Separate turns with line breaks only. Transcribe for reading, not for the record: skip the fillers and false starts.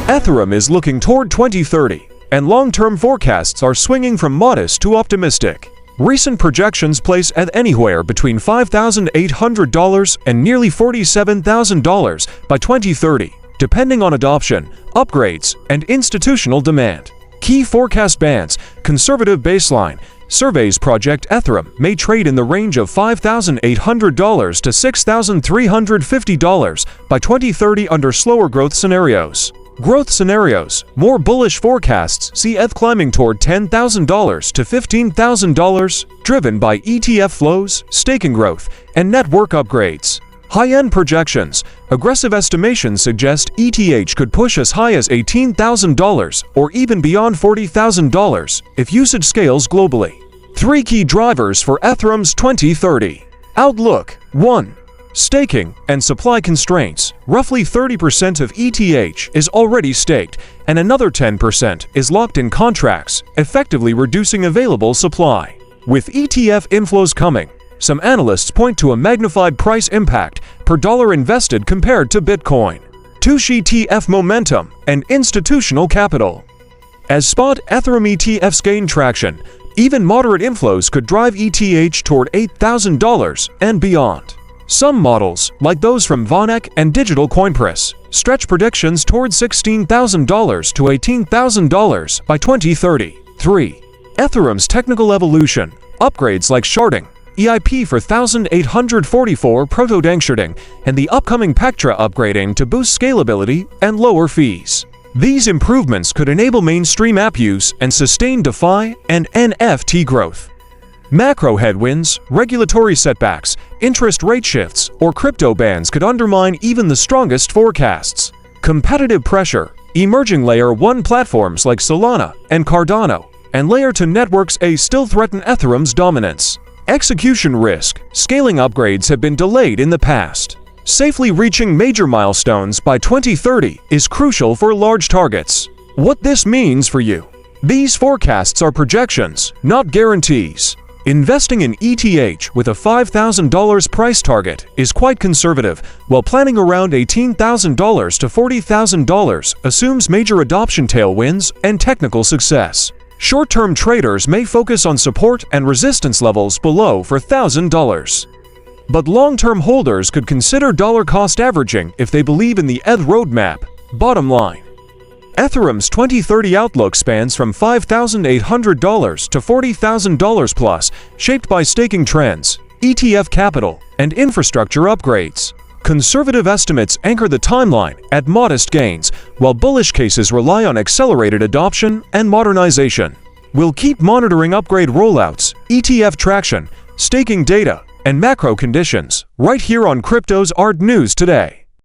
Ethereum is looking toward 2030, and long-term forecasts are swinging from modest to optimistic. Recent projections place ETH anywhere between $5,800 and nearly $47,000 by 2030, depending on adoption, upgrades, and institutional demand. Key forecast bands, conservative baseline, surveys project Ethereum may trade in the range of $5,800 to $6,350 by 2030 under slower growth scenarios. Growth scenarios, more bullish forecasts see ETH climbing toward $10,000 to $15,000, driven by ETF flows, staking growth, and network upgrades. High-end projections, aggressive estimations suggest ETH could push as high as $18,000 or even beyond $40,000 if usage scales globally. 3 key drivers for Ethereum's 2030 outlook. 1. Staking and supply constraints. Roughly 30% of ETH is already staked, and another 10% is locked in contracts, effectively reducing available supply. With ETF inflows coming, some analysts point to a magnified price impact per dollar invested compared to Bitcoin. 2. ETF momentum and institutional capital. As spot Ethereum ETFs gain traction, even moderate inflows could drive ETH toward $8,000 and beyond. Some models, like those from VanEck and Digital CoinPress, stretch predictions toward $16,000 to $18,000 by 2030. 3. Ethereum's technical evolution. Upgrades like sharding, EIP for 1844 proto-danksharding, and the upcoming Pectra upgrading to boost scalability and lower fees. These improvements could enable mainstream app use and sustain DeFi and NFT growth. Macro headwinds, regulatory setbacks, interest rate shifts, or crypto bans could undermine even the strongest forecasts. Competitive pressure, emerging Layer 1 platforms like Solana and Cardano, and Layer 2 networks still threaten Ethereum's dominance. Execution risk, scaling upgrades have been delayed in the past. Safely reaching major milestones by 2030 is crucial for large targets. What this means for you? These forecasts are projections, not guarantees. Investing in ETH with a $5,000 price target is quite conservative, while planning around $18,000 to $40,000 assumes major adoption tailwinds and technical success. Short-term traders may focus on support and resistance levels below $1,000. But long-term holders could consider dollar-cost averaging if they believe in the ETH roadmap. Bottom line: Ethereum's 2030 outlook spans from $5,800 to $40,000 plus, shaped by staking trends, ETF capital, and infrastructure upgrades. Conservative estimates anchor the timeline at modest gains, while bullish cases rely on accelerated adoption and modernization. We'll keep monitoring upgrade rollouts, ETF traction, staking data, and macro conditions right here on Cryptozard News Today.